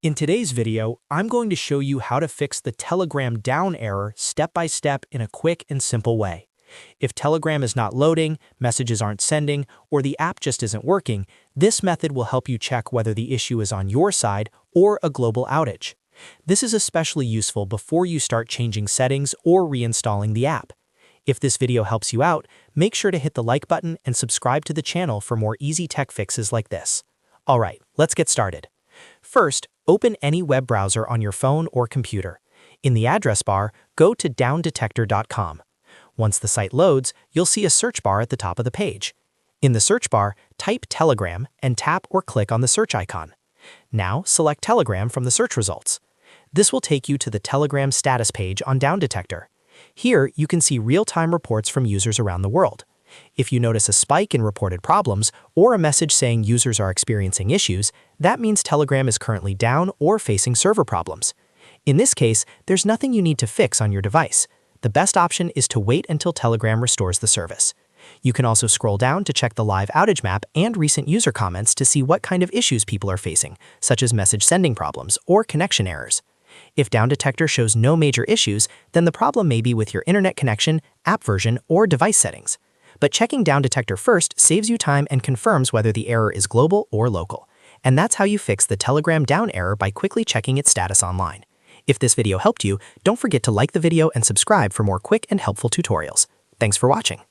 In today's video, I'm going to show you how to fix the Telegram down error step by step in a quick and simple way. If Telegram is not loading, messages aren't sending, or the app just isn't working, this method will help you check whether the issue is on your side or a global outage. This is especially useful before you start changing settings or reinstalling the app. If this video helps you out, make sure to hit the like button and subscribe to the channel for more easy tech fixes like this. Alright, let's get started. First, open any web browser on your phone or computer. In the address bar, go to downdetector.com. Once the site loads, you'll see a search bar at the top of the page. In the search bar, type Telegram and tap or click on the search icon. Now, select Telegram from the search results. This will take you to the Telegram status page on DownDetector. Here, you can see real-time reports from users around the world. If you notice a spike in reported problems or a message saying users are experiencing issues, that means Telegram is currently down or facing server problems. In this case, there's nothing you need to fix on your device. The best option is to wait until Telegram restores the service. You can also scroll down to check the live outage map and recent user comments to see what kind of issues people are facing, such as message sending problems or connection errors. If DownDetector shows no major issues, then the problem may be with your internet connection, app version, or device settings. But checking DownDetector first saves you time and confirms whether the error is global or local. And that's how you fix the Telegram down error by quickly checking its status online. If this video helped you, don't forget to like the video and subscribe for more quick and helpful tutorials. Thanks for watching.